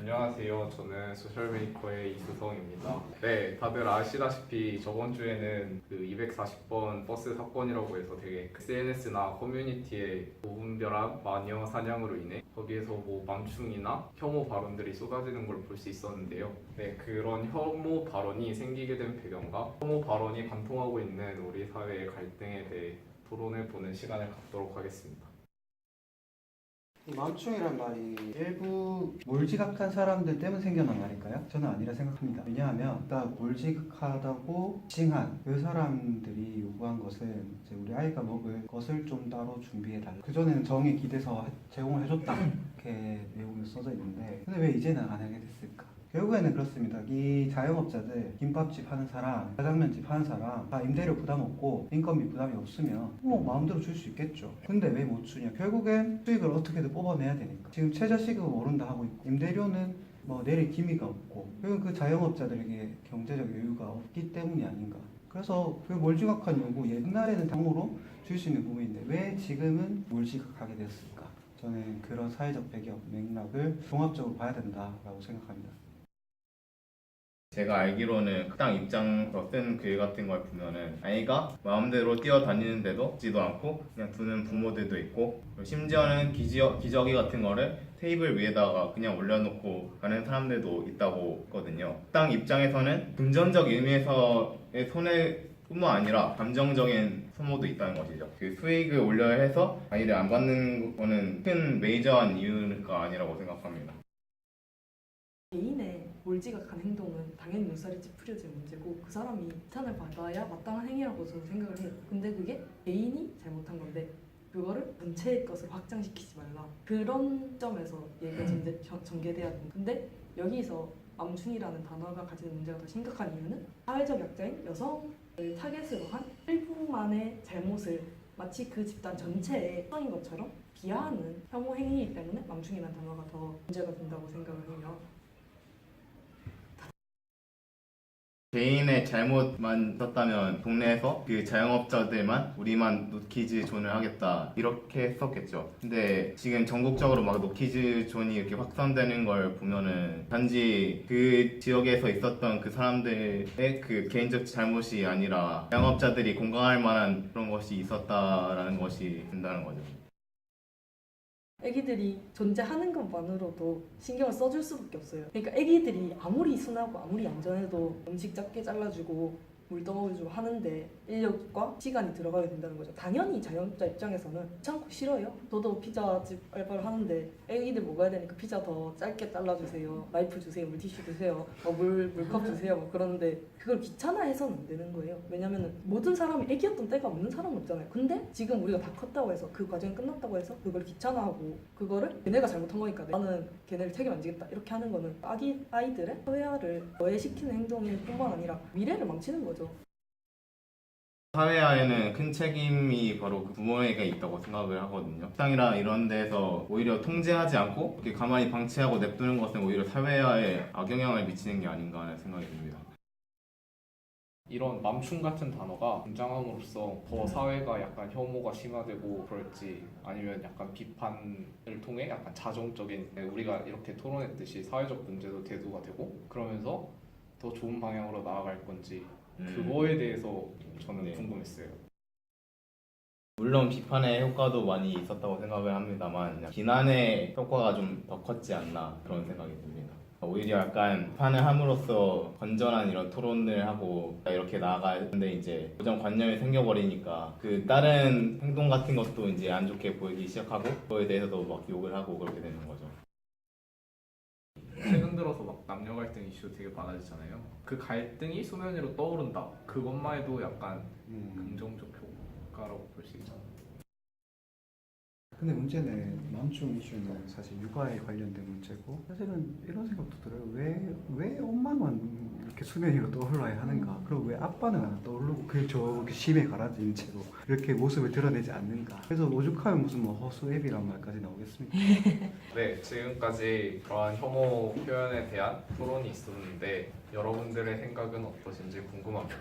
안녕하세요. 저는 소셜메이커의 이수성입니다. 네, 다들 아시다시피 저번 주에는 그 240번 버스 사건이라고 해서 되게 SNS나 커뮤니티에 무분별한 마녀 사냥으로 인해 거기에서 뭐 맘충이나 혐오 발언들이 쏟아지는 걸 볼 수 있었는데요. 네, 그런 혐오 발언이 생기게 된 배경과 혐오 발언이 관통하고 있는 우리 사회의 갈등에 대해 토론해 보는 시간을 갖도록 하겠습니다. 이 맘충이란 말이 일부 몰지각한 사람들 때문에 생겨난 말일까요? 저는 아니라 생각합니다. 왜냐하면 딱 몰지각하다고 칭한 그 사람들이 요구한 것은 이제 우리 아이가 먹을 것을 좀 따로 준비해달라. 그전에는 정에 기대서 제공을 해줬다 이렇게 내용이 써져 있는데 근데 왜 이제는 안 하게 됐을까? 결국에는 그렇습니다. 이 자영업자들 김밥집 하는 사람, 짜장면집 하는 사람 다 임대료 부담 없고 인건비 부담이 없으면 뭐 마음대로 줄 수 있겠죠. 근데 왜 못 주냐? 결국엔 수익을 어떻게든 뽑아내야 되니까. 지금 최저시급 오른다 하고 있고 임대료는 뭐 내릴 기미가 없고 결국 그 자영업자들에게 경제적 여유가 없기 때문이 아닌가. 그래서 그 몰지각한 요구 옛날에는 당으로 줄 수 있는 부분인데 왜 지금은 몰지각하게 되었을까? 저는 그런 사회적 배경, 맥락을 종합적으로 봐야 된다라고 생각합니다. 제가 알기로는 식당 입장에서 쓴 글 같은 걸 보면은 아이가 마음대로 뛰어다니는데도 듣지도 않고 그냥 두는 부모들도 있고 심지어는 기저귀 같은 거를 테이블 위에다가 그냥 올려놓고 가는 사람들도 있다고 했거든요. 식당 입장에서는 금전적 의미에서의 손해뿐만 아니라 감정적인 소모도 있다는 것이죠. 그 수익을 올려야 해서 아이를 안 받는 거는 큰 메이저한 이유가 아니라고 생각합니다. 개인의 몰지각한 행동은 당연히 눈살이 찌푸려질 문제고 그 사람이 비탄을 받아야 마땅한 행위라고 저는 생각을 해요. 근데 그게 개인이 잘못한 건데 그거를 전체의 것을 확장시키지 말라. 그런 점에서 얘기가 전개돼야 된다. 근데 여기서 맘충이라는 단어가 가지는 문제가 더 심각한 이유는 사회적 약자인 여성을 타겟으로 한 일부만의 잘못을 마치 그 집단 전체의 특성인 것처럼 비하하는 혐오 행위이기 때문에 맘충이라는 단어가 더 문제가 된다고 생각을 해요. 개인의 잘못만 있었다면 동네에서 그 자영업자들만 우리만 노키즈 존을 하겠다 이렇게 했었겠죠. 근데 지금 전국적으로 막 노키즈 존이 이렇게 확산되는 걸 보면은 단지 그 지역에서 있었던 그 사람들의 그 개인적 잘못이 아니라 자영업자들이 공감할 만한 그런 것이 있었다라는 것이 된다는 거죠. 애기들이 존재하는 것만으로도 신경을 써줄 수밖에 없어요. 그러니까 애기들이 아무리 순하고 아무리 얌전해도 음식 작게 잘라주고 물 떠먹여주고 하는데 인력과 시간이 들어가게 된다는 거죠. 당연히 자영업자 입장에서는 귀찮고 싫어요. 저도 피자집 알바를 하는데 애기들 먹어야 되니까 피자 더 짧게 잘라주세요. 나이프 주세요. 물티슈 주세요. 물컵 주세요. 뭐 그러는데 그걸 귀찮아해서는 안 되는 거예요. 왜냐면은 모든 사람이 애기였던 때가 없는 사람은 없잖아요. 근데 지금 우리가 다 컸다고 해서 그 과정이 끝났다고 해서 그걸 귀찮아하고 그거를 걔네가 잘못한 거니까 나는 걔네를 책임 안 지겠다 이렇게 하는 거는 아이들의 사회화를 저해시키는 행동일 뿐만 아니라 미래를 망치는 거죠. 사회화에는 큰 책임이 바로 그 부모에게 있다고 생각을 하거든요. 식당이나 이런 데서 오히려 통제하지 않고 이렇게 가만히 방치하고 냅두는 것은 오히려 사회화에 악영향을 미치는 게 아닌가 하는 생각이 듭니다. 이런 맘충 같은 단어가 등장함으로써 더 사회가 약간 혐오가 심화되고 그럴지 아니면 약간 비판을 통해 약간 자정적인 우리가 이렇게 토론했듯이 사회적 문제도 대두가 되고 그러면서 더 좋은 방향으로 나아갈 건지 그거에 대해서 저는 네. 궁금했어요. 물론 비판의 효과도 많이 있었다고 생각을 합니다만 비난의 효과가 좀 더 컸지 않나 그런 생각이 듭니다. 오히려 약간 비판을 함으로써 건전한 이런 토론을 하고 이렇게 나아가는데 이제 고정관념이 생겨버리니까 그 다른 행동 같은 것도 이제 안 좋게 보이기 시작하고 그거에 대해서도 막 욕을 하고 그렇게 되는 거죠. 최근 들어서 막 남녀 갈등 이슈 되게 많아지잖아요. 그 갈등이 수면 위로 떠오른다. 그것만 해도 약간 긍정적 효과라고 볼 수 있잖아요. 근데 문제는 맘충 이슈는 사실 육아에 관련된 문제고 사실은 이런 생각도 들어요. 왜 엄마만 이렇게 수면 위로 떠올라야 하는가? 그리고 왜 아빠는 안 떠오르고 그 저렇게 심에 가라앉은 채로 이렇게 모습을 드러내지 않는가? 그래서 오죽하면 무슨 뭐 허수애비란 말까지 나오겠습니까? 네, 지금까지 그러한 혐오 표현에 대한 토론이 있었는데 여러분들의 생각은 어떠신지 궁금합니다.